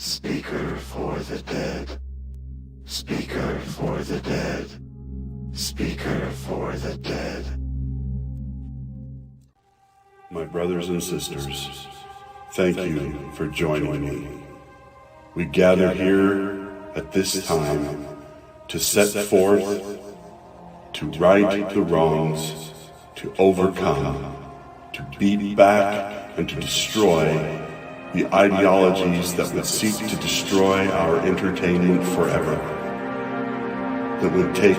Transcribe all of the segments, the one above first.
Speaker for the dead. Speaker for the dead. Speaker for the dead. My brothers and sisters, thank you for joining me. We gather here at this time to set forth, to right the wrongs, to overcome, to beat back and to destroy the ideologies that would seek to destroy our entertainment forever, that would take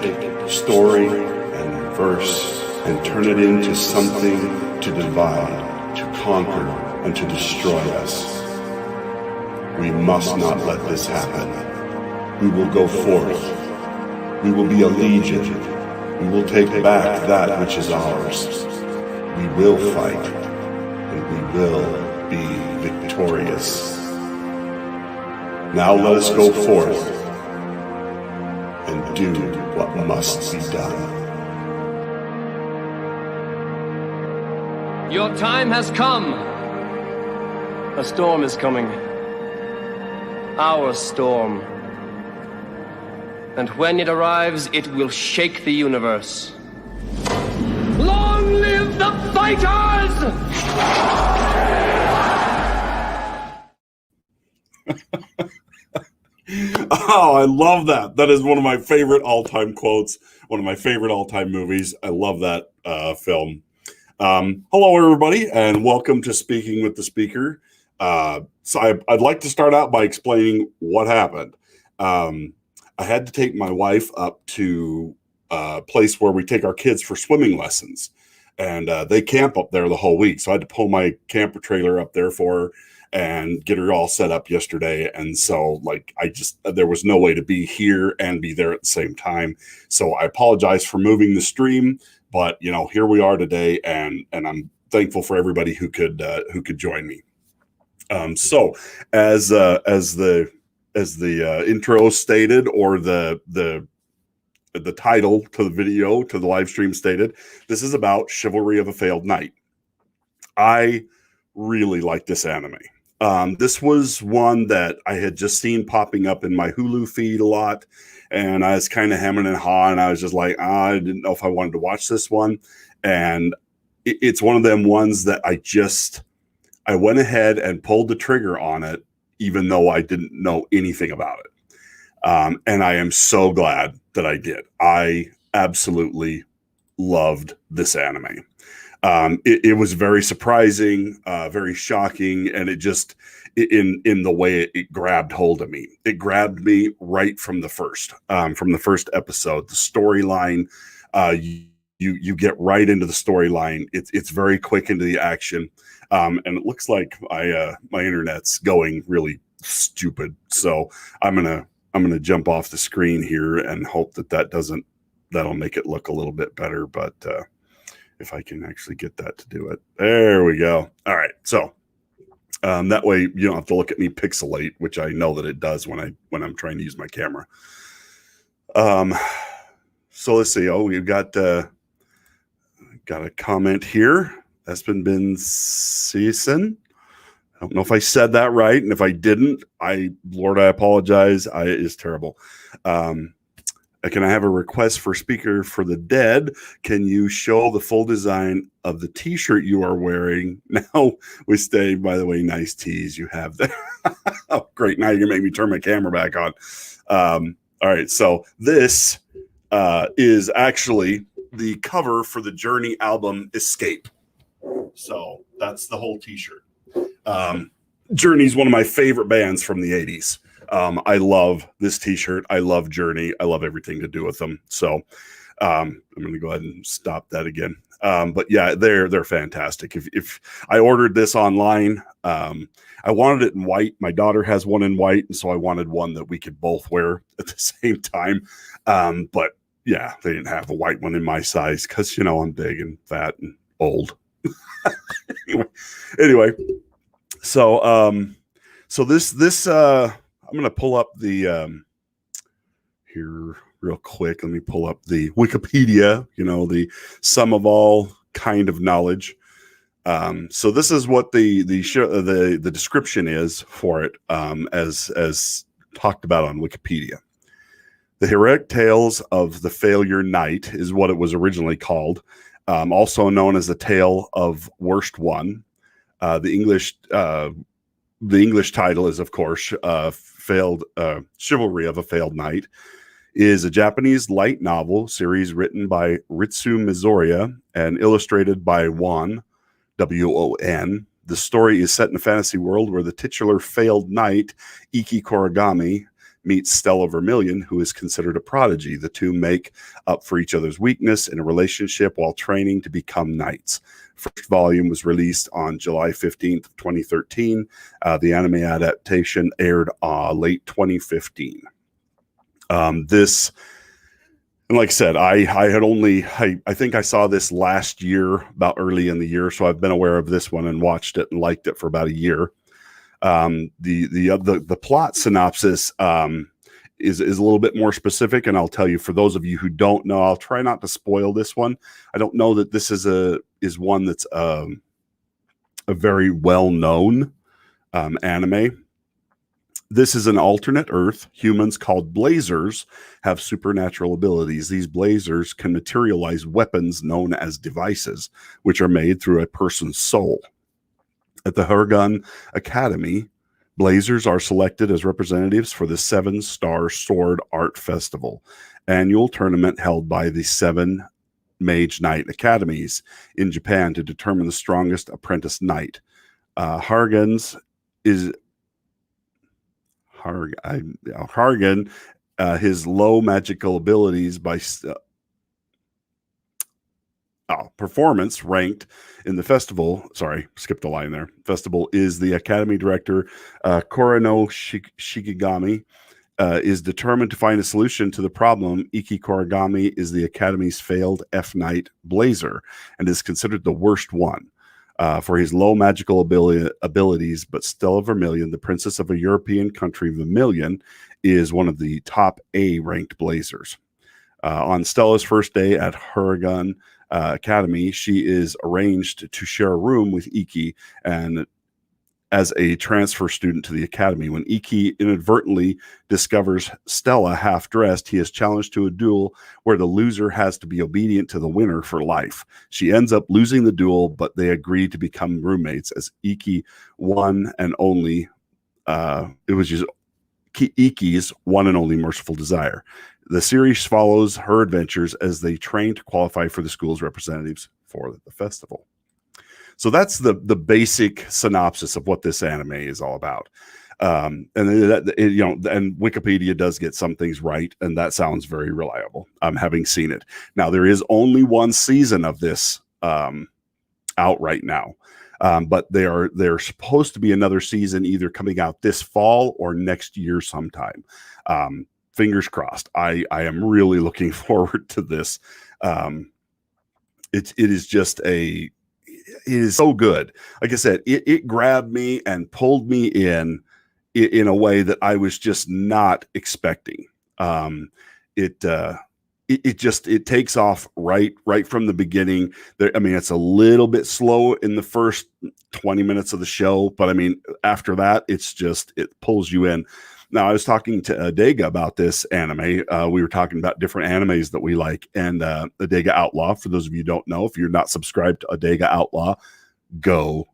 story and verse and turn it into something to divide, to conquer, and to destroy us. We must not let this happen. We will go forth. We will be a legion. We will take back that which is ours. We will fight, and we will be victorious. Now let us go forth and do what must be done. Your time has come. A storm is coming. Our storm. And when it arrives, it will shake the universe. Long live the fighters! Oh, I love that. That is one of my favorite all-time quotes, one of my favorite all-time movies. I love that film. Hello, everybody, and welcome to Speaking with the Speaker. So I'd like to start out by explaining what happened. I had to take my wife up to a place where we take our kids for swimming lessons, and they camp up there the whole week. So I had to pull my camper trailer up there for her and get her all set up yesterday. And so there was no way to be here and be there at the same time. So I apologize for moving the stream, but here we are today, and I'm thankful for everybody who could join me. So as the intro stated, or the title to the video, to the live stream stated, this is about Chivalry of a Failed Knight. I really like this anime. This was one that I had just seen popping up in my Hulu feed a lot, and I was kind of hemming and hawing, and I was just like, I didn't know if I wanted to watch this one. And it's one of them ones that I went ahead and pulled the trigger on it, even though I didn't know anything about it. And I am so glad that I did. I absolutely loved this anime. It was very surprising, very shocking, and it just, in the way it grabbed hold of me. It grabbed me right from the first episode. The storyline, you get right into the storyline. It's very quick into the action, and it looks like my internet's going really stupid. So I'm gonna jump off the screen here and hope that'll make it look a little bit better. But if I can actually get that to do it. There we go. All right. So that way you don't have to look at me pixelate, which I know that it does when I'm trying to use my camera. So let's see. Oh, we've got a comment here. Espen Ben Season. I don't know if I said that right. And if I didn't, Lord, I apologize. It's terrible. Can I have a request for Speaker for the Dead? Can you show the full design of the t-shirt you are wearing? Now we stay, by the way, nice tees you have there. Oh, great. Now you're going to make me turn my camera back on. All right. So this is actually the cover for the Journey album Escape. So that's the whole t-shirt. Journey's one of my favorite bands from the 80s. I love this t-shirt. I love Journey. I love everything to do with them. So I'm going to go ahead and stop that again. But yeah, they're fantastic. If I ordered this online, I wanted it in white. My daughter has one in white, and so I wanted one that we could both wear at the same time. But yeah, they didn't have a white one in my size because, I'm big and fat and old. Anyway, so this I'm going to pull up the here real quick. Let me pull up the Wikipedia, the sum of all kind of knowledge. So this is what the show, the description is for it, as talked about on Wikipedia. The heroic tales of the failure knight is what it was originally called, also known as the tale of worst one. The English title is, of course, failed chivalry of a failed knight. Is a Japanese light novel series written by Ritsu Mizoria and illustrated by Won, W-O-N. The story is set in a fantasy world where the titular failed knight, Iki Korigami, meets Stella Vermilion, who is considered a prodigy. The two make up for each other's weakness in a relationship while training to become knights. First volume was released on July 15th, 2013. The anime adaptation aired late 2015. This, and like I said, I think I saw this last year, about early in the year, so I've been aware of this one and watched it and liked it for about a year. The plot synopsis is a little bit more specific, and I'll tell you, for those of you who don't know, I'll try not to spoil this one. I don't know that this is one that's a very well known anime. This is an alternate Earth. Humans called Blazers have supernatural abilities. These Blazers can materialize weapons known as devices, which are made through a person's soul. At the Huragun Academy, Blazers are selected as representatives for the 7-Star Sword Art Festival, annual tournament held by the 7 Mage Knight Academies in Japan to determine the strongest apprentice knight. Hargan, his low magical abilities by performance ranked in the festival. Sorry, skipped a line there. Festival is the Academy director, Korano Shikigami, is determined to find a solution to the problem. Iki Korigami is the Academy's failed F-Knight Blazer and is considered the worst one. For his low magical abilities, but Stella Vermilion, the princess of a European country, Vermilion, is one of the top A-ranked Blazers. On Stella's first day at Huragun Academy, she is arranged to share a room with Iki and as a transfer student to the academy. When Iki inadvertently discovers Stella half-dressed, he is challenged to a duel where the loser has to be obedient to the winner for life. She ends up losing the duel, but they agree to become roommates as Iki's one and only merciful desire. The series follows her adventures as they train to qualify for the school's representatives for the festival. So that's the basic synopsis of what this anime is all about. And Wikipedia does get some things right, and that sounds very reliable. Having seen it. Now, there is only one season of this out right now, but there's supposed to be another season either coming out this fall or next year sometime. Fingers crossed. I am really looking forward to this. It is so good. Like I said, it grabbed me and pulled me in a way that I was just not expecting. It takes off right from the beginning. It's a little bit slow in the first 20 minutes of the show, but after that, it pulls you in. Now, I was talking to Adega about this anime. We were talking about different animes that we like, and Adega Outlaw, for those of you who don't know, if you're not subscribed to Adega Outlaw, go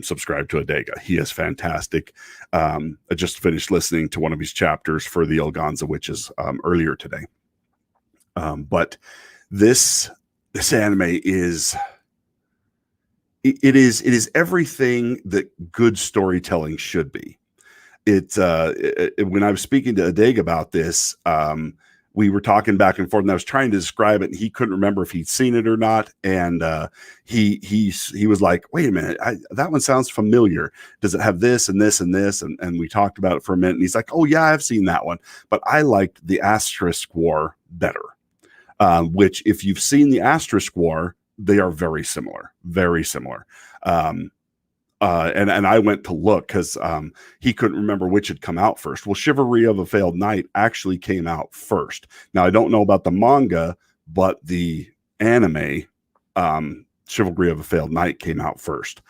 subscribe to Adega. He is fantastic. I just finished listening to one of his chapters for the Elganza Witches earlier today. But this anime is everything that good storytelling should be. When I was speaking to Adeg about this, we were talking back and forth, and I was trying to describe it, and he couldn't remember if he'd seen it or not. And he was like, "Wait a minute, that one sounds familiar. Does it have this and this and this?" And we talked about it for a minute, and he's like, "Oh yeah, I've seen that one, but I liked the Asterisk War better." Which, if you've seen the Asterisk War, they are very similar, very similar. And I went to look because he couldn't remember which had come out first. Well, Chivalry of a Failed Knight actually came out first. Now, I don't know about the manga, but the anime Chivalry of a Failed Knight came out first.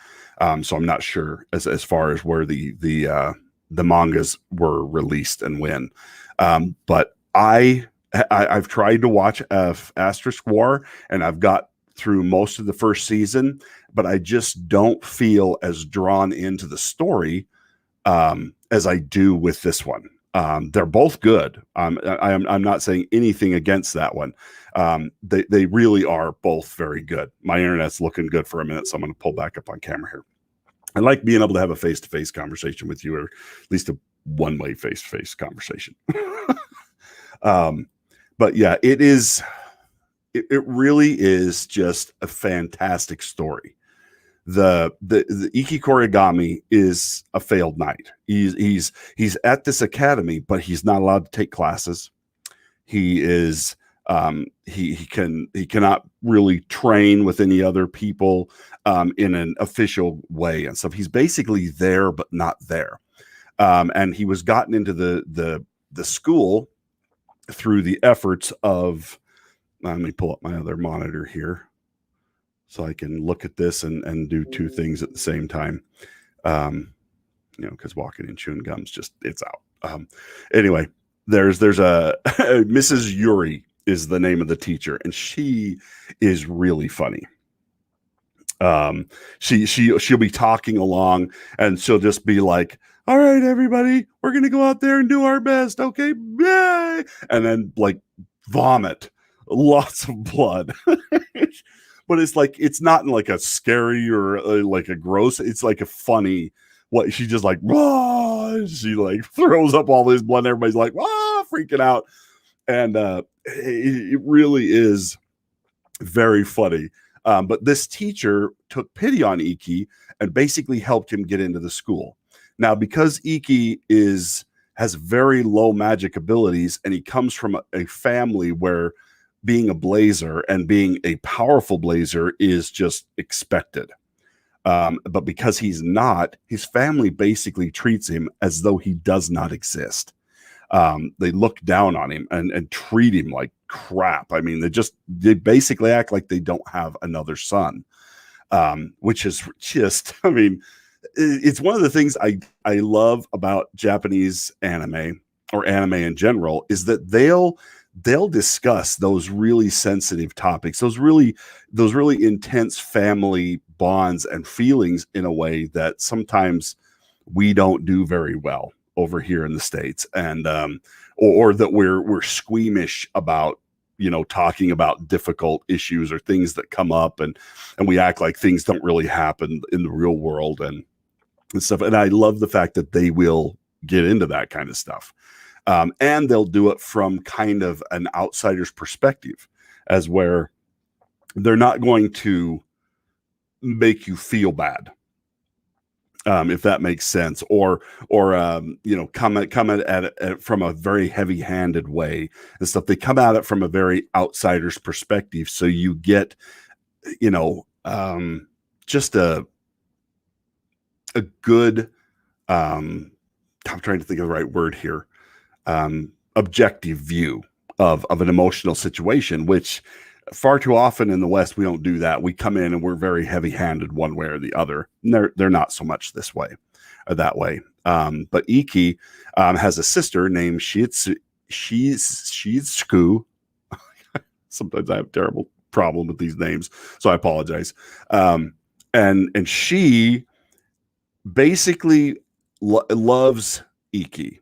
So I'm not sure as far as where the mangas were released and when. But I've tried to watch Asterisk War, and I've got through most of the first season, but I just don't feel as drawn into the story as I do with this one. They're both good. I'm not saying anything against that one. They really are both very good. My internet's looking good for a minute, so I'm going to pull back up on camera here. I like being able to have a face-to-face conversation with you, or at least a one-way face-to-face conversation. But yeah, it really is just a fantastic story. The Iki Korigami is a failed knight. He's at this academy, but he's not allowed to take classes. He is he cannot really train with any other people in an official way and stuff. He's basically there but not there. And he was gotten into the school through the efforts of, let me pull up my other monitor here so I can look at this and do two things at the same time. Because walking and chewing gums, it's out. Anyway, there's a Mrs. Yuri is the name of the teacher, and she is really funny. She'll be talking along, and she'll just be like, all right, everybody, we're going to go out there and do our best. Okay. Yay! And then like vomit, lots of blood. But it's like, it's not in like a scary or like a gross, it's like a funny, what she just like, Wah! She like throws up all this blood. And everybody's like, ah, freaking out. And it really is very funny. But this teacher took pity on Iki and basically helped him get into the school. Now, because Iki has very low magic abilities, and he comes from a family where being a blazer and being a powerful blazer is just expected. But because he's not, his family basically treats him as though he does not exist. They look down on him and treat him like crap. I mean, they basically act like they don't have another son, which is just, I mean, it's one of the things I love about Japanese anime, or anime in general, is that they'll discuss those really sensitive topics, those really intense family bonds and feelings in a way that sometimes we don't do very well over here in the States, and or that we're squeamish about, talking about difficult issues or things that come up, and we act like things don't really happen in the real world and stuff. And I love the fact that they will get into that kind of stuff. And they'll do it from kind of an outsider's perspective, as where they're not going to make you feel bad, if that makes sense, or come at it from a very heavy-handed way and stuff. They come at it from a very outsider's perspective, so you get, just a good, I'm trying to think of the right word here, objective view of an emotional situation, which far too often in the West, we don't do that. We come in and we're very heavy-handed one way or the other. And they're not so much this way or that way. But Iki has a sister named Shiitsuku. Sometimes I have a terrible problem with these names, so I apologize. And she basically loves Iki.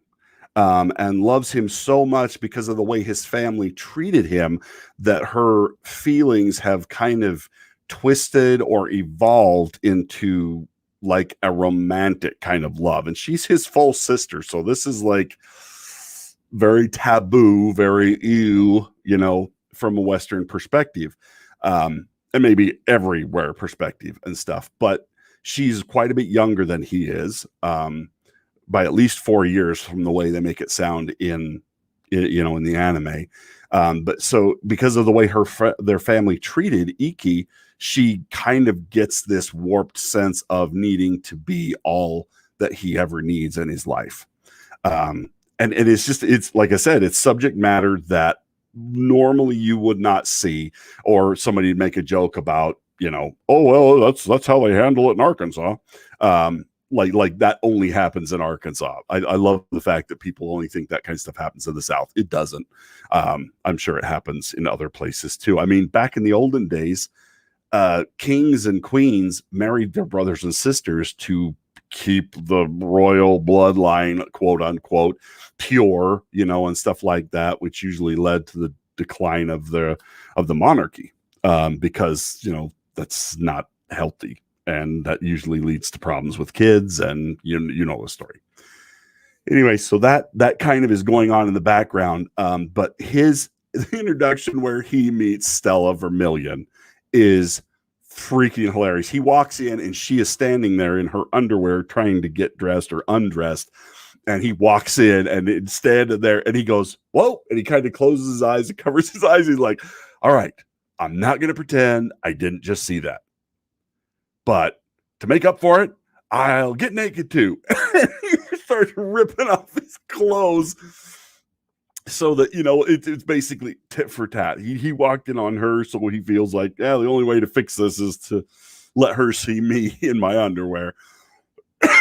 And loves him so much because of the way his family treated him, that her feelings have kind of twisted or evolved into like a romantic kind of love. And she's his full sister. So this is like very taboo, very ew, from a Western perspective, and maybe everywhere perspective and stuff. But she's quite a bit younger than he is. By at least 4 years from the way they make it sound in the anime. But so because of the way their family treated Iki, she kind of gets this warped sense of needing to be all that he ever needs in his life. And it's like I said, it's subject matter that normally you would not see, or somebody'd make a joke about, oh well, that's how they handle it in Arkansas. Like that only happens in Arkansas. I love the fact that people only think that kind of stuff happens in the South. It doesn't. I'm sure it happens in other places too. I mean, back in the olden days, kings and queens married their brothers and sisters to keep the royal bloodline, quote unquote, pure, and stuff like that, which usually led to the decline of the monarchy, because that's not healthy, and that usually leads to problems with kids, and you know the story. Anyway, so that kind of is going on in the background, but the introduction where he meets Stella Vermillion is freaking hilarious. He walks in and she is standing there in her underwear trying to get dressed or undressed, and he walks in and it's standing there and he goes, whoa, and he kind of closes his eyes and covers his eyes. He's like, all right, I'm not going to pretend I didn't just see that, but to make up for it, I'll get naked too. He starts ripping off his clothes so that, it's basically tit for tat. He walked in on her, so he feels like, the only way to fix this is to let her see me in my underwear.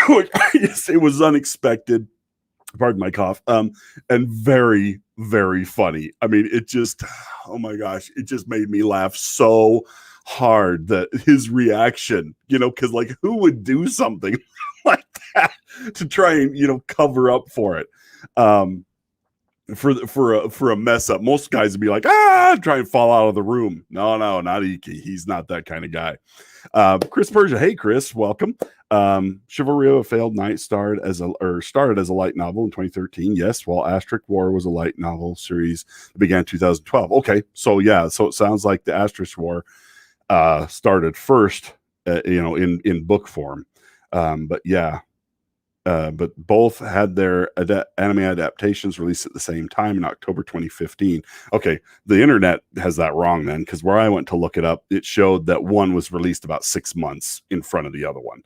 Which I guess it was unexpected. Pardon my cough. And very, very funny. I mean, it just, oh my gosh, it just made me laugh so hard, that his reaction, because like, who would do something like that to try and, cover up for it? For a mess up. Most guys would be like, try and fall out of the room. No, not Iki. He's not that kind of guy. Chris Persia. Hey, Chris, welcome. Chivalry of a Failed Knight started as a light novel in 2013. Yes, while Asterisk War was a light novel series that began in 2012. Okay, so yeah, so it sounds like the Asterisk War started first, in book form. But yeah. But both had their anime adaptations released at the same time in October 2015. Okay, the internet has that wrong then, because where I went to look it up, it showed that one was released about 6 months in front of the other one.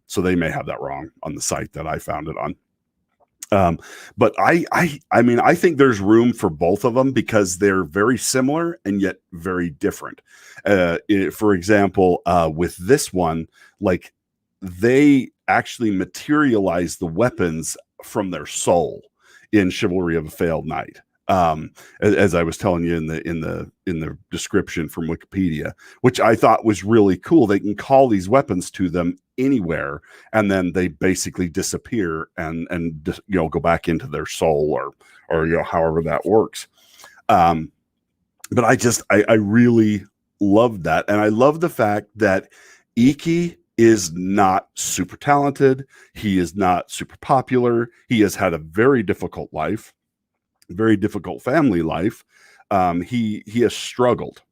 So they may have that wrong on the site that I found it on. But I mean, I think there's room for both of them because they're very similar and yet very different. For example, with this one, like, they actually materialize the weapons from their soul in Chivalry of a Failed Knight. As I was telling you in the description from Wikipedia, which I thought was really cool. They can call these weapons to them anywhere, and then they basically disappear and go back into their soul or however that works. But I really love that, and I love the fact that Iki is not super talented. He is not super popular. He has had a very difficult life, very difficult family life. He has struggled.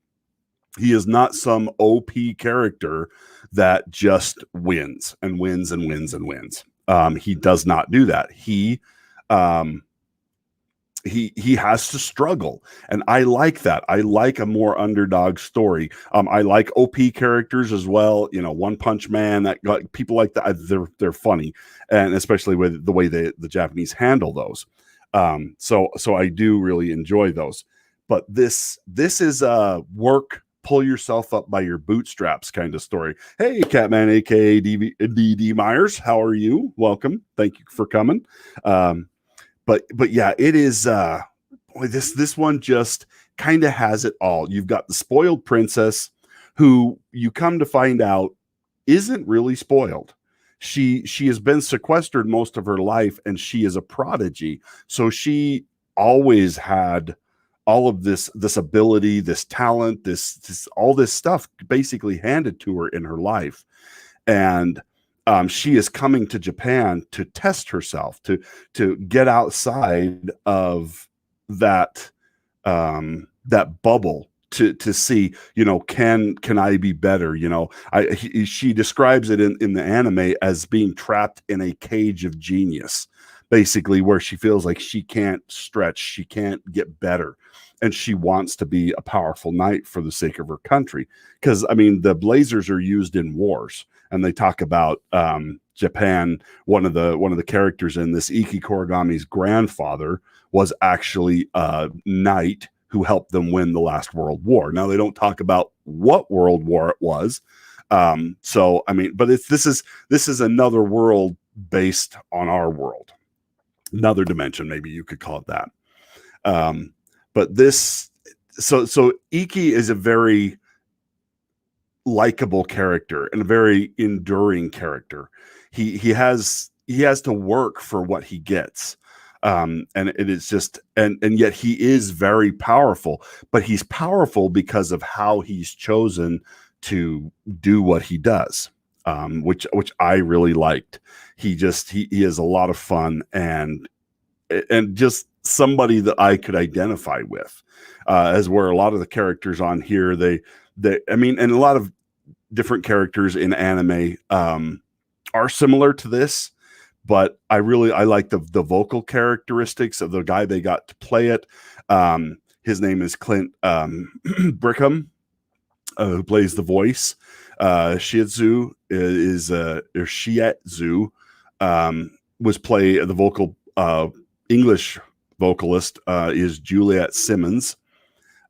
He is not some OP character that just wins and wins and wins and wins. He does not do that. He has to struggle, and I like that. I like a more underdog story. I like OP characters as well. One Punch Man, that people like that. They're funny, and especially with the way the Japanese handle those. So I do really enjoy those. But this is a work, pull yourself up by your bootstraps kind of story. Hey, Catman, aka DD Myers, how are you? Welcome. Thank you for coming. But yeah, it is. Boy, this one just kind of has it all. You've got the spoiled princess, who you come to find out isn't really spoiled. She has been sequestered most of her life, and she is a prodigy. So she always had all of this ability, this talent, this all this stuff basically handed to her in her life, and she is coming to Japan to test herself, to get outside of that bubble, to see, can I be better? She describes it in the anime as being trapped in a cage of genius, basically, where she feels like she can't stretch, she can't get better. And she wants to be a powerful knight for the sake of her country. Because, I mean, the blazers are used in wars. And they talk about Japan. One of the characters in this, Iki Korigami's grandfather, was actually a knight who helped them win the last World War. Now they don't talk about what World War it was. So I mean, but this is another world based on our world, another dimension, maybe you could call it that. But this, so Iki is a very likable character and a very enduring character. He has to work for what he gets. And it is just, and yet he is very powerful, but he's powerful because of how he's chosen to do what he does, which I really liked. He is a lot of fun and just somebody that I could identify with, as where a lot of the characters on here, I mean, and a lot of different characters in anime are similar to this, but I like the vocal characteristics of the guy they got to play it. His name is Clint Brickham, who plays the voice. Shiatsu was the vocal English vocalist is Juliet Simmons.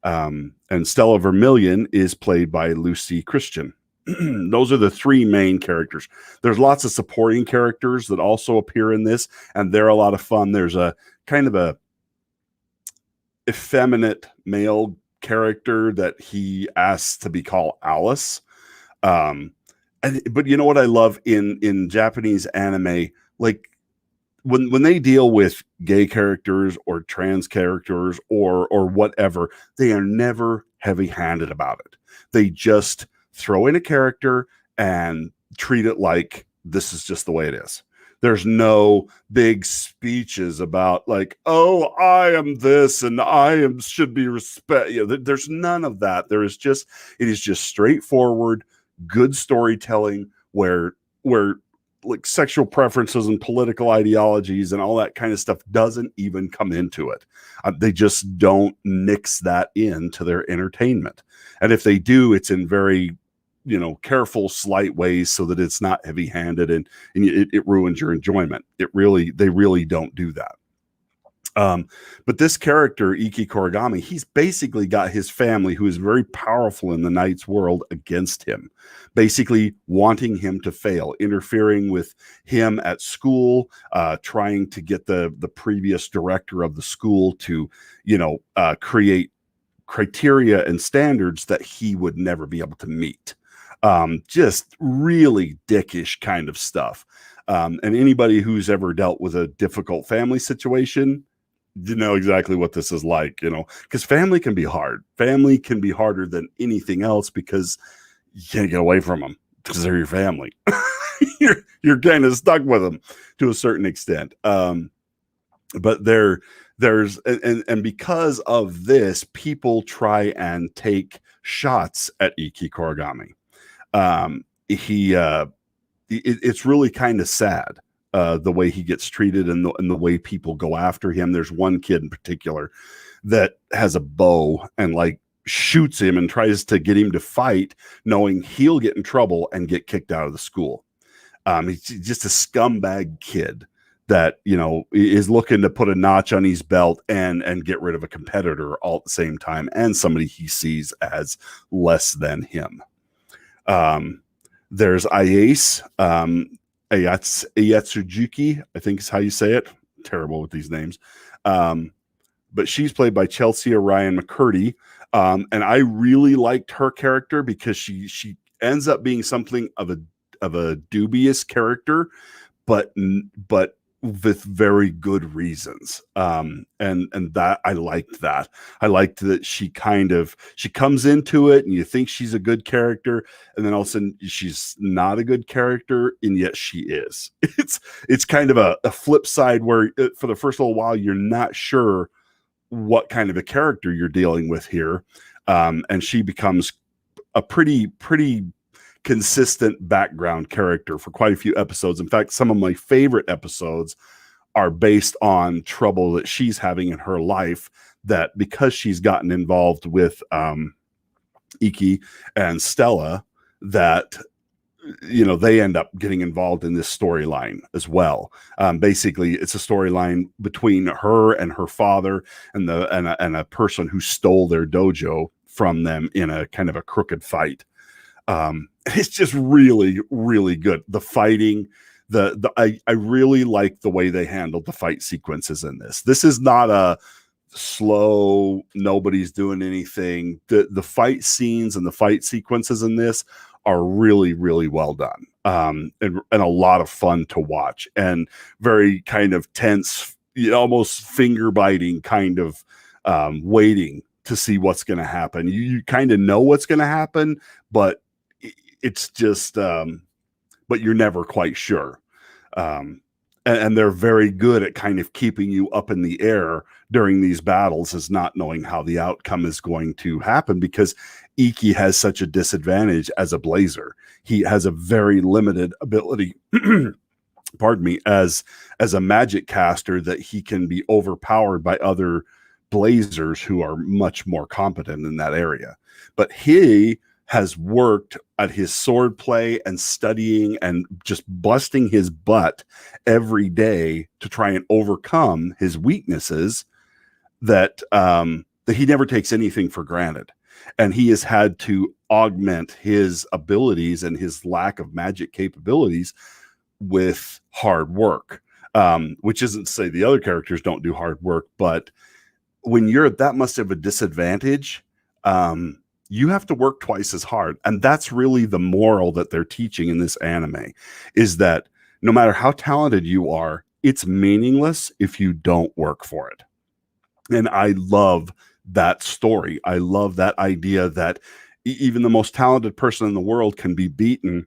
And Stella Vermillion is played by Lucy Christian. Those are the three main characters. There's lots of supporting characters that also appear in this, and they're a lot of fun. There's a kind of a effeminate male character that he asks to be called Alice. But you know what I love in Japanese anime, like when they deal with gay characters or trans characters or whatever, they are never heavy-handed about it. They just throw in a character and treat it like this is just the way it is. There's no big speeches about like, oh, I am this and should be respect. You know, there's none of that. It is just straightforward, good storytelling where like sexual preferences and political ideologies and all that kind of stuff doesn't even come into it. They just don't mix that into their entertainment. And if they do, it's in very, careful, slight ways so that it's not heavy-handed and it ruins your enjoyment. They really don't do that. But this character, Iki Korigami, he's basically got his family, who is very powerful in the knight's world, against him, basically wanting him to fail, interfering with him at school, trying to get the previous director of the school to, create criteria and standards that he would never be able to meet. Just really dickish kind of stuff. And anybody who's ever dealt with a difficult family situation, you know exactly what this is like, because family can be hard. Family can be harder than anything else because you can't get away from them because they're your family. You're kind of stuck with them to a certain extent. But there's because of this, people try and take shots at Iki Korigami. It's really kind of sad. The way he gets treated and the way people go after him. There's one kid in particular that has a bow and like shoots him and tries to get him to fight, knowing he'll get in trouble and get kicked out of the school. He's just a scumbag kid that, is looking to put a notch on his belt and get rid of a competitor all at the same time, and somebody he sees as less than him. There's Ayase, Ayatsujuki, I think is how you say it. Terrible with these names. But she's played by Chelsea Orion McCurdy. And I really liked her character because she ends up being something of a dubious character, but with very good reasons. And that I liked that. I liked that she comes into it and you think she's a good character, and then all of a sudden she's not a good character, and yet she is. It's kind of a flip side where for the first little while you're not sure what kind of a character you're dealing with here. And she becomes a pretty consistent background character for quite a few episodes. In fact, some of my favorite episodes are based on trouble that she's having in her life, that because she's gotten involved with Iki and Stella, that they end up getting involved in this storyline as well. Basically, it's a storyline between her and her father and a person who stole their dojo from them in a kind of a crooked fight. It's just really, really good. The fighting, I really like the way they handled the fight sequences in this. This is not a slow, nobody's doing anything. The fight scenes and the fight sequences in this are really, really well done. And a lot of fun to watch, and very kind of tense, almost finger biting kind of waiting to see what's going to happen. You kind of know what's going to happen, but it's just, but you're never quite sure. And they're very good at kind of keeping you up in the air during these battles, as not knowing how the outcome is going to happen, because Iki has such a disadvantage as a blazer. He has a very limited ability, pardon me, as a magic caster, that he can be overpowered by other blazers who are much more competent in that area. But he has worked at his sword play and studying and just busting his butt every day to try and overcome his weaknesses, that he never takes anything for granted. And he has had to augment his abilities and his lack of magic capabilities with hard work, which isn't to say the other characters don't do hard work, but when you're at that much of a disadvantage, you have to work twice as hard. And that's really the moral that they're teaching in this anime, is that no matter how talented you are, it's meaningless if you don't work for it. And I love that story. I love that idea that even the most talented person in the world can be beaten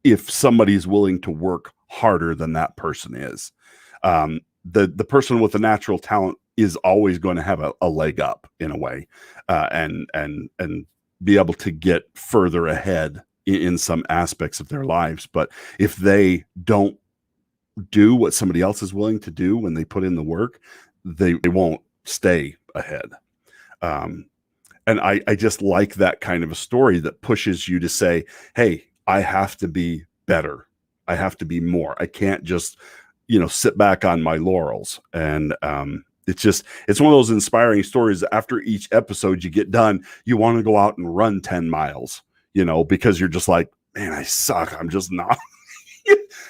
if somebody's willing to work harder than that person is. The person with the natural talent is always going to have a leg up in a way, and be able to get further ahead in some aspects of their lives. But if they don't do what somebody else is willing to do when they put in the work, they won't stay ahead. And I just like that kind of a story that pushes you to say, hey, I have to be better. I have to be more. I can't just, sit back on my laurels. And it's one of those inspiring stories. After each episode you get done, you want to go out and run 10 miles, because you're just like, man, I suck. I'm just not.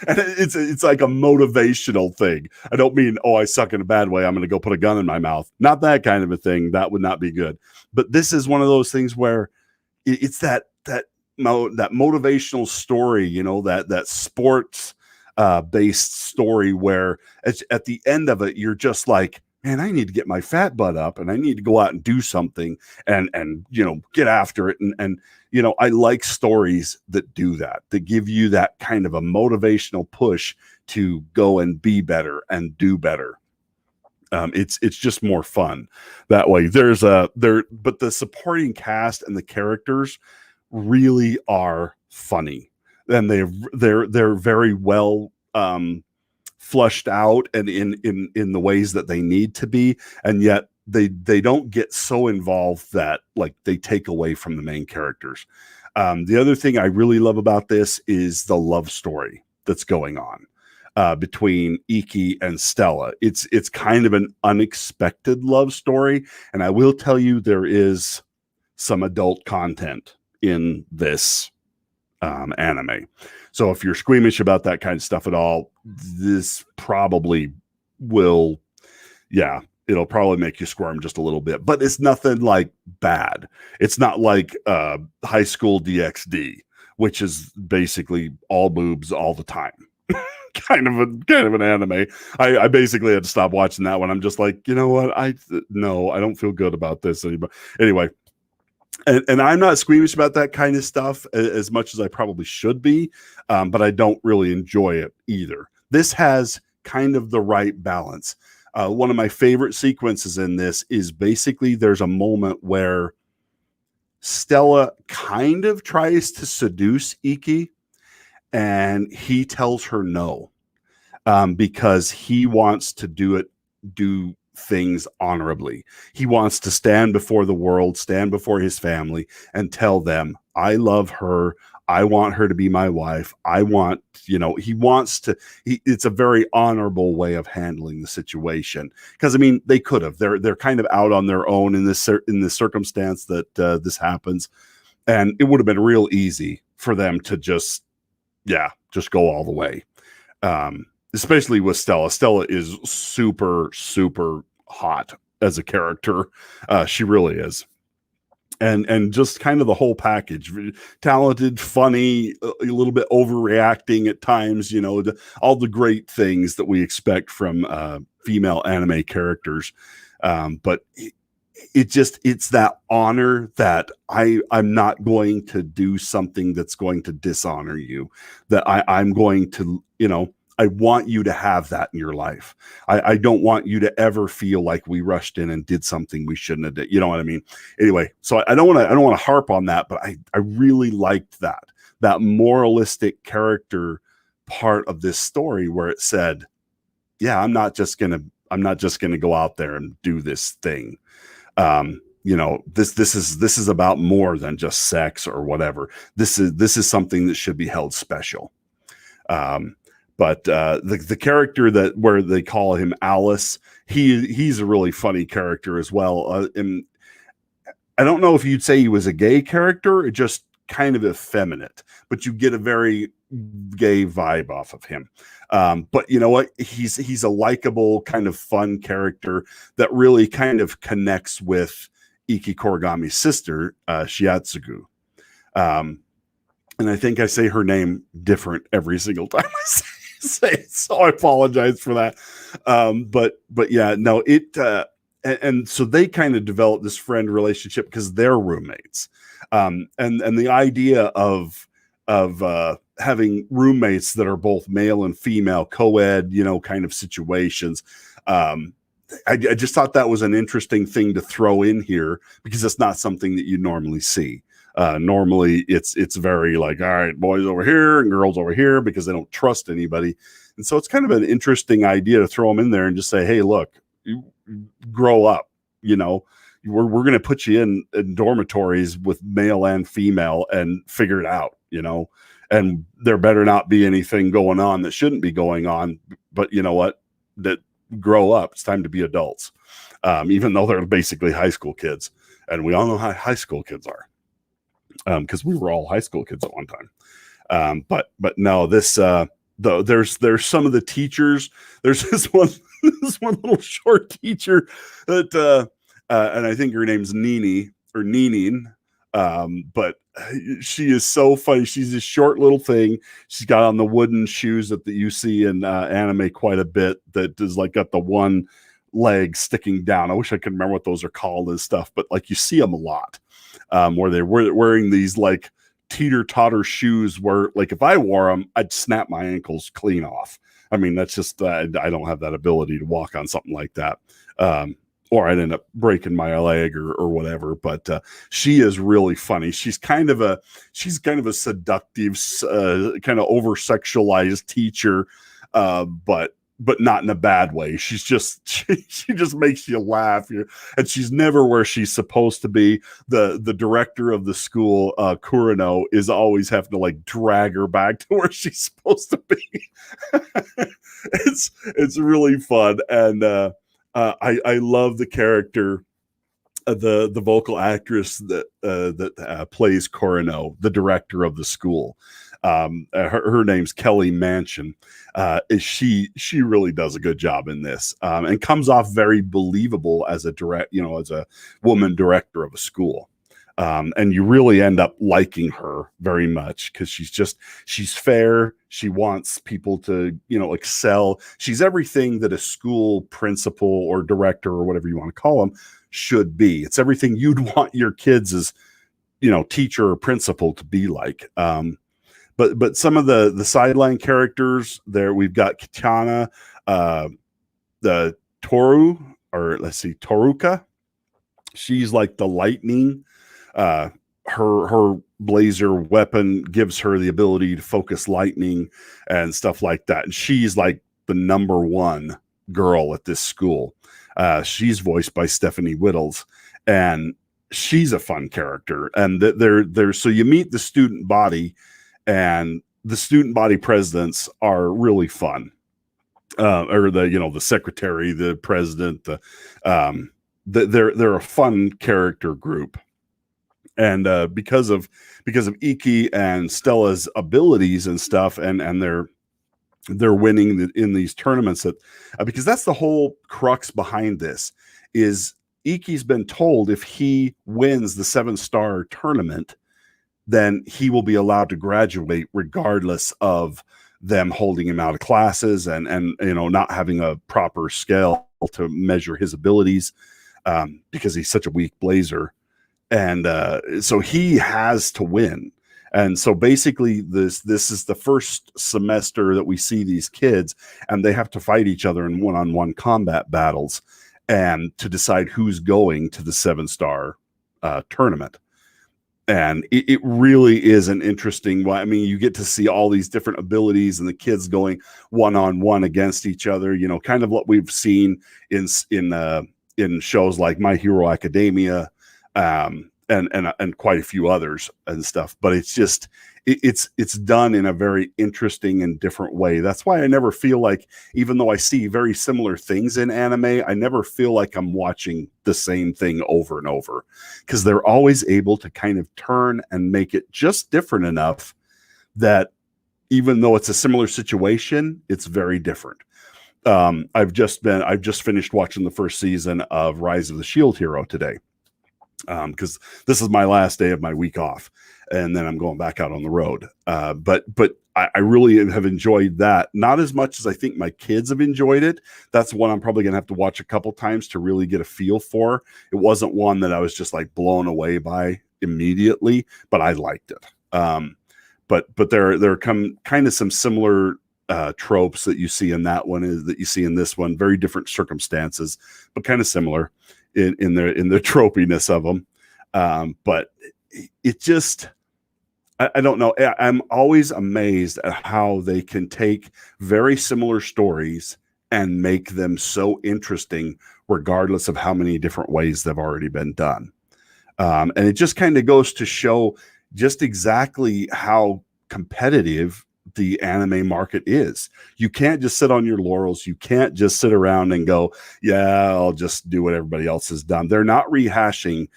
And it's like a motivational thing. I don't mean, I suck in a bad way, I'm going to go put a gun in my mouth. Not that kind of a thing. That would not be good. But this is one of those things where it's that motivational story, that sports based story, where at the end of it, you're just like, man, I need to get my fat butt up and I need to go out and do something and get after it. And I like stories that do that give you that kind of a motivational push to go and be better and do better. It's just more fun that way. But the supporting cast and the characters really are funny, and they're very well flushed out and in the ways that they need to be, and yet they don't get so involved that like they take away from the main characters. The other thing I really love about this is the love story that's going on between Iki and Stella. It's kind of an unexpected love story, and I will tell you, there is some adult content in this anime. So if you're squeamish about that kind of stuff at all, this probably will, it'll probably make you squirm just a little bit, but it's nothing like bad. It's not like High School DxD, which is basically all boobs all the time. kind of an anime. I basically had to stop watching that one. I'm just like, you know what? I don't feel good about this anymore. Anyway, and I'm not squeamish about that kind of stuff as much as I probably should be, but I don't really enjoy it either. This has kind of the right balance. One of my favorite sequences in this is basically there's a moment where Stella kind of tries to seduce Iki, and he tells her no, because he wants to do things honorably. He wants to stand before the world, stand before his family, and tell them, I love her. I want her to be my wife. I want, he wants to, it's a very honorable way of handling the situation. Because, I mean, they could have, they're kind of out on their own in this circumstance that this happens. And it would have been real easy for them to just go all the way. Especially with Stella. Stella is super, super hot as a character. She really is. And just kind of the whole package, talented, funny, a little bit overreacting at times, all the great things that we expect from female anime characters. But it's that honor that I'm not going to do something that's going to dishonor you, that I'm going to, I want you to have that in your life. I don't want you to ever feel like we rushed in and did something we shouldn't have did. You know what I mean? Anyway, so I don't want to harp on that, but I really liked that moralistic character part of this story where it said, yeah, I'm not just gonna go out there and do this thing. This is about more than just sex or whatever. This is something that should be held special. But the character where they call him Alice, he's a really funny character as well. And I don't know if you'd say he was a gay character or just kind of effeminate, but you get a very gay vibe off of him. But you know what? He's a likable, kind of fun character that really kind of connects with Iki Korigami's sister, Shiatsugu. And I think I say her name different every single time I say it, so I apologize for that. But yeah, no, and so they kind of develop this friend relationship because they're roommates. And the idea of having roommates that are both male and female, co-ed, kind of situations. I just thought that was an interesting thing to throw in here because it's not something that you normally see. Normally it's very like, all right, boys over here and girls over here because they don't trust anybody. And so it's kind of an interesting idea to throw them in there and just say, hey, look, you grow up, we're going to put you in dormitories with male and female and figure it out, and there better not be anything going on that shouldn't be going on. But you know what, that grow up, it's time to be adults. Even though they're basically high school kids, and we all know how high school kids are. Because we were all high school kids at one time. But no, this there's some of the teachers. There's this one little short teacher that and I think her name's Nini or Ninin. But she is so funny. She's this short little thing. She's got on the wooden shoes that you see in anime quite a bit. That is like got the one leg sticking down. I wish I could remember what those are called and stuff. But like you see them a lot. Where they're wearing these like teeter-totter shoes where like if I wore them, I'd snap my ankles clean off. I mean, that's just, I don't have that ability to walk on something like that. Or I'd end up breaking my leg or whatever. But she is really funny. She's kind of a seductive, kind of over-sexualized teacher, but not in a bad way. She's just, she just makes you laugh. And she's never where she's supposed to be. The director of the school, Kurano, is always having to like drag her back to where she's supposed to be. It's really fun. And I love the character, the vocal actress that plays Kurano, the director of the school. Her name's Kelly Mansion. She really does a good job in this, and comes off very believable as as a woman director of a school. And you really end up liking her very much because she's fair. She wants people to, excel. She's everything that a school principal or director or whatever you want to call them should be. It's everything you'd want your kids as, teacher or principal to be like. But some of the sideline characters there, we've got Kitana, the Toruka. She's like the lightning. Her blazer weapon gives her the ability to focus lightning and stuff like that. And she's like the number one girl at this school. She's voiced by Stephanie Whittles, and she's a fun character. And they're so you meet the student body, and the student body presidents are really fun. Or the secretary, the president, they're a fun character group. And because of Iki and Stella's abilities and stuff, and they're winning in these tournaments, that because that's the whole crux behind this is Iki's been told if he wins the 7-star tournament, then he will be allowed to graduate regardless of them holding him out of classes and not having a proper scale to measure his abilities, because he's such a weak blazer. And so he has to win. And so basically this is the first semester that we see these kids, and they have to fight each other in one-on-one combat battles and to decide who's going to the 7-star tournament. And it really is an interesting one. I mean, you get to see all these different abilities and the kids going one-on-one against each other, kind of what we've seen in shows like My Hero Academia, and quite a few others and stuff. But it's just it's done in a very interesting and different way. That's why I never feel like, even though I see very similar things in anime, I never feel like I'm watching the same thing over and over, because they're always able to kind of turn and make it just different enough that even though it's a similar situation, it's very different. I've just finished watching the first season of Rise of the Shield Hero today, because this is my last day of my week off, and then I'm going back out on the road. But I really have enjoyed that. Not as much as I think my kids have enjoyed it. That's one I'm probably going to have to watch a couple times to really get a feel for. It wasn't one that I was just like blown away by immediately, but I liked it. But there come kind of some similar tropes that you see in that one that you see in this one. Very different circumstances, but kind of similar in the tropiness of them. But it just, I don't know. I'm always amazed at how they can take very similar stories and make them so interesting, regardless of how many different ways they've already been done. And it just kind of goes to show just exactly how competitive the anime market is. You can't just sit on your laurels. You can't just sit around and go, yeah, I'll just do what everybody else has done. They're not rehashing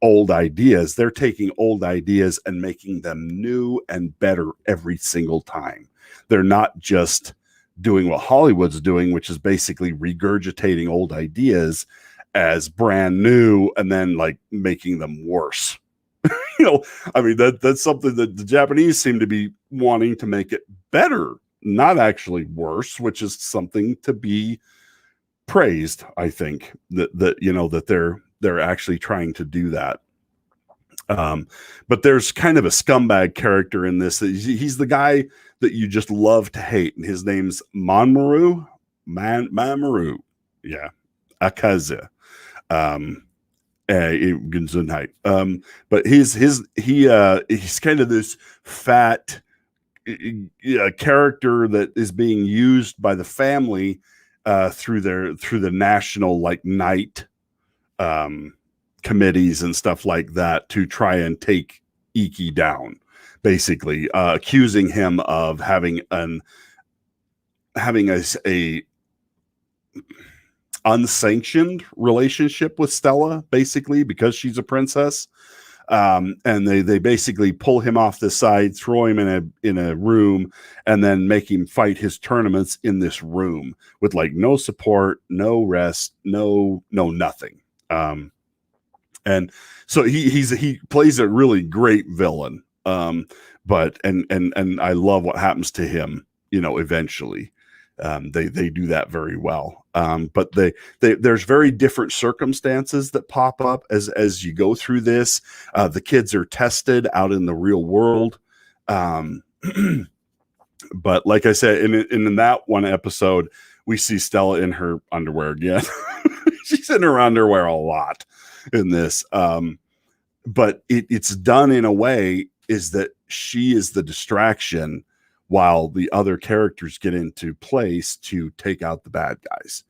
old ideas. They're taking old ideas and making them new and better every single time. They're not just doing what Hollywood's doing, which is basically regurgitating old ideas as brand new and then like making them worse. I mean, that's something that the Japanese seem to be wanting to make it better, not actually worse, which is something to be praised. I think that they're actually trying to do that. But there's kind of a scumbag character in this. He's the guy that you just love to hate, and his name's Mamoru. Yeah, Akaze. Gesundheit. But he's kind of this fat character that is being used by the family through the national like night committees and stuff like that to try and take Iki down, basically accusing him of having a unsanctioned relationship with Stella, basically, because she's a princess. And they basically pull him off the side, throw him in a room, and then make him fight his tournaments in this room with like no support, no rest, no nothing. And so he plays a really great villain. But I love what happens to him, eventually. They do that very well. But there's very different circumstances that pop up as you go through this. The kids are tested out in the real world. But like I said, in that one episode, we see Stella in her underwear again. She's in her underwear a lot in this. But it's done in a way is that she is the distraction while the other characters get into place to take out the bad guys.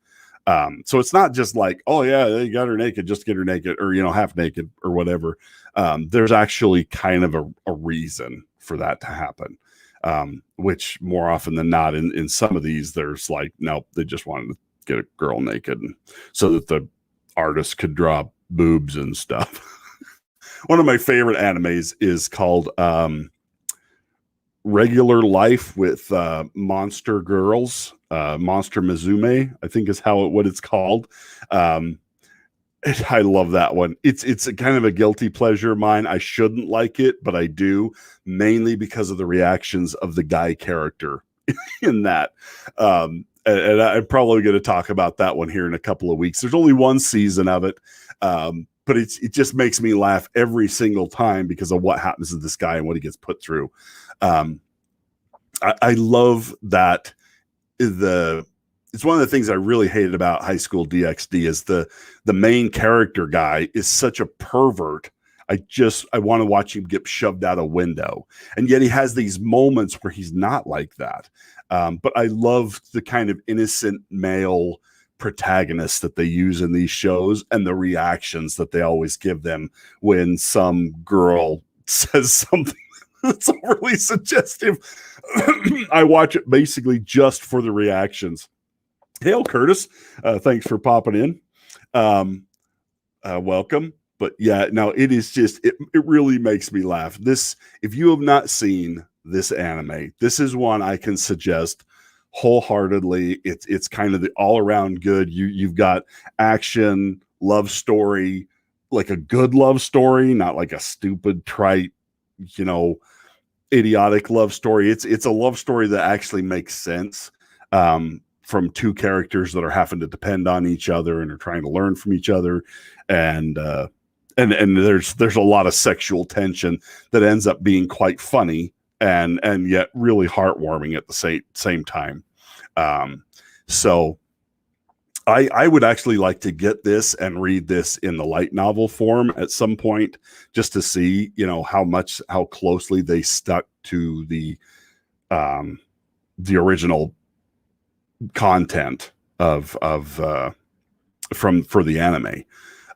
So it's not just like, oh yeah, they got her naked, just get her naked, or half naked or whatever. There's actually kind of a reason for that to happen. Which more often than not in some of these, there's like, nope, they just wanted to get a girl naked so that the artist could draw boobs and stuff. One of my favorite animes is called Regular Life with Monster Girls. Monster Mizume, I think is what it's called. I love that one. It's a kind of a guilty pleasure of mine. I shouldn't like it, but I do, mainly because of the reactions of the guy character in that. And I'm probably going to talk about that one here in a couple of weeks. There's only one season of it, but it just makes me laugh every single time because of what happens to this guy and what he gets put through. I love that. It's one of the things I really hated about High School DxD is the main character guy is such a pervert. I want to watch him get shoved out a window, and yet he has these moments where he's not like that. But I love the kind of innocent male protagonist that they use in these shows and the reactions that they always give them when some girl says something that's overly suggestive. I watch it basically just for the reactions. Hail, Curtis. Thanks for popping in. Welcome. But yeah, no, it is just, it really makes me laugh. If you have not seen this anime, this is one I can suggest wholeheartedly. It's kind of the all around good. You've got action, love story, like a good love story, not like a stupid, trite, idiotic love story. It's a love story that actually makes sense. From two characters that are having to depend on each other and are trying to learn from each other. And there's a lot of sexual tension that ends up being quite funny and yet really heartwarming at the same time. So I would actually like to get this and read this in the light novel form at some point, just to see, how closely they stuck to the original content for the anime.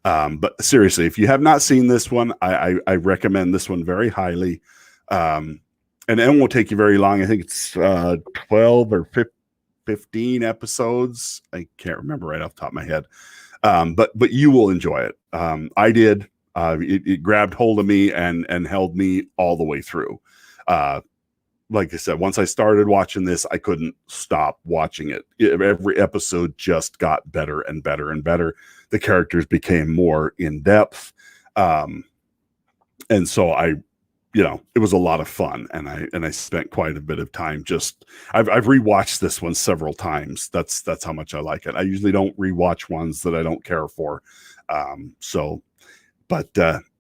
But seriously, if you have not seen this one, I recommend this one very highly. And it won't take you very long. I think it's 12 or 15 episodes. I can't remember right off the top of my head. But you will enjoy it. I did. It grabbed hold of me and held me all the way through. Like I said, once I started watching this, I couldn't stop watching it. Every episode just got better and better and better. The characters became more in depth. And so it was a lot of fun, and I spent quite a bit of time I've rewatched this one several times. That's how much I like it. I usually don't rewatch ones that I don't care for.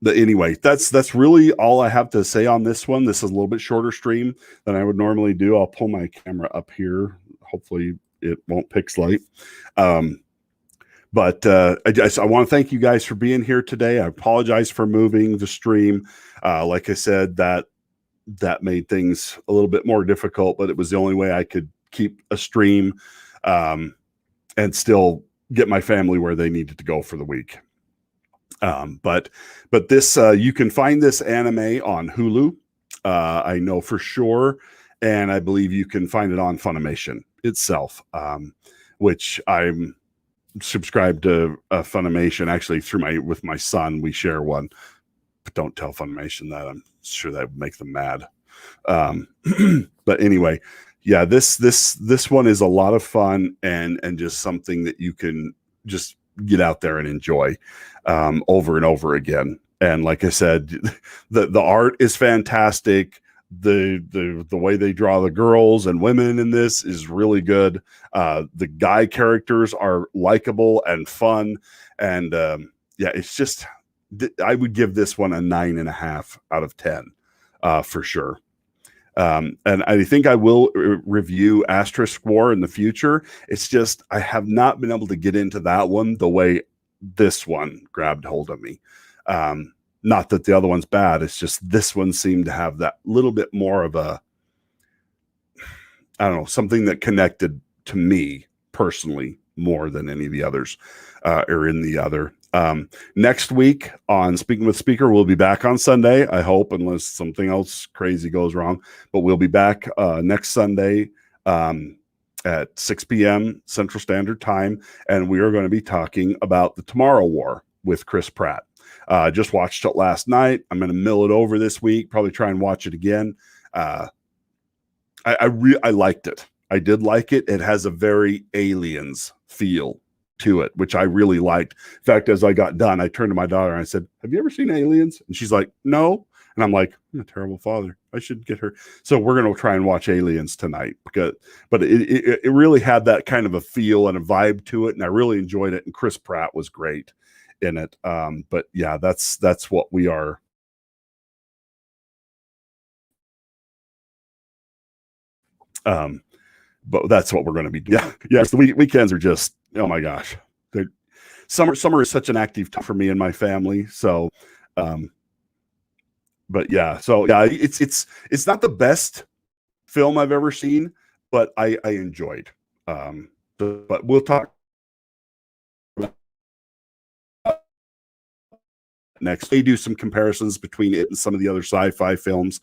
Anyway, that's really all I have to say on this one. This is a little bit shorter stream than I would normally do. I'll pull my camera up here. Hopefully it won't pixelate. I want to thank you guys for being here today. I apologize for moving the stream. Like I said, that made things a little bit more difficult, but it was the only way I could keep a stream and still get my family where they needed to go for the week. But this, you can find this anime on Hulu. I know for sure. And I believe you can find it on Funimation itself, which I'm subscribed to Funimation actually with my son. We share one, but don't tell Funimation that. I'm sure that would make them mad. But anyway, yeah, this one is a lot of fun and just something that you can just get out there and enjoy over and over again. And like I said, the art is fantastic. The way they draw the girls and women in this is really good. The guy characters are likable and fun. And it's just, I would give this one a 9.5 out of 10 for sure. And I think I will review Asterisk War in the future. It's just, I have not been able to get into that one the way this one grabbed hold of me. Not that the other one's bad. It's just this one seemed to have that little bit more of something that connected to me personally more than any of the others, or in the other. Next week on Speaking with Speaker, we'll be back on Sunday, I hope, unless something else crazy goes wrong. But we'll be back next Sunday at 6 p.m. Central Standard Time, and we are going to be talking about the Tomorrow War with Chris Pratt. Just watched it last night. I'm going to mill it over this week, probably try and watch it again. I liked it. I did like it. It has a very Aliens feel to it, which I really liked. In fact, as I got done, I turned to my daughter and I said, "Have you ever seen Aliens?" And she's like, "No." And I'm like, "I'm a terrible father. I should get her." So we're going to try and watch Aliens tonight, but it really had that kind of a feel and a vibe to it, and I really enjoyed it. And Chris Pratt was great in it. But yeah, that's what we are. But that's what we're going to be doing. Yeah, yes. The weekends are just, oh my gosh, summer is such an active time for me and my family. So, but yeah, so yeah, it's not the best film I've ever seen, but I enjoyed. But we'll talk next. They do some comparisons between it and some of the other sci-fi films.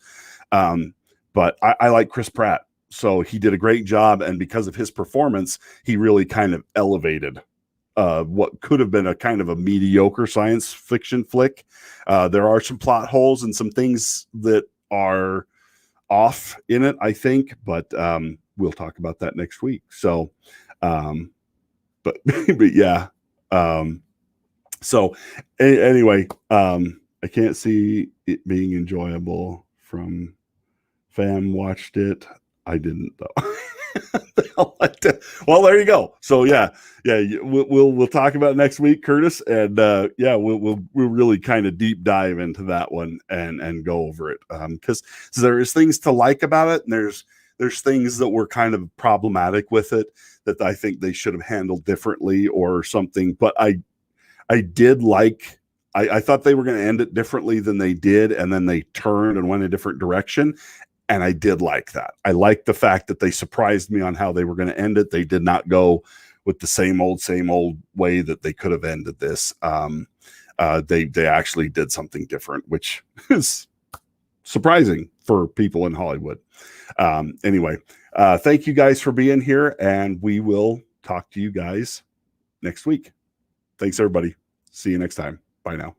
But I like Chris Pratt. So he did a great job, and because of his performance, he really kind of elevated what could have been a kind of a mediocre science fiction flick. There are some plot holes and some things that are off in it, I think, but we'll talk about that next week. So, but yeah. So anyway, I can't see it being enjoyable from Fam watched it. I didn't though. Well, there you go. So yeah, we'll talk about it next week, Curtis, and yeah, we'll really kind of deep dive into that one and go over it, because there's things to like about it, and there's things that were kind of problematic with it that I think they should have handled differently or something. But I did like. I thought they were going to end it differently than they did, and then they turned and went a different direction. And I did like that. I liked the fact that they surprised me on how they were going to end it. They did not go with the same old way that they could have ended this. They actually did something different, which is surprising for people in Hollywood. Anyway, thank you guys for being here, and we will talk to you guys next week. Thanks, everybody. See you next time. Bye now.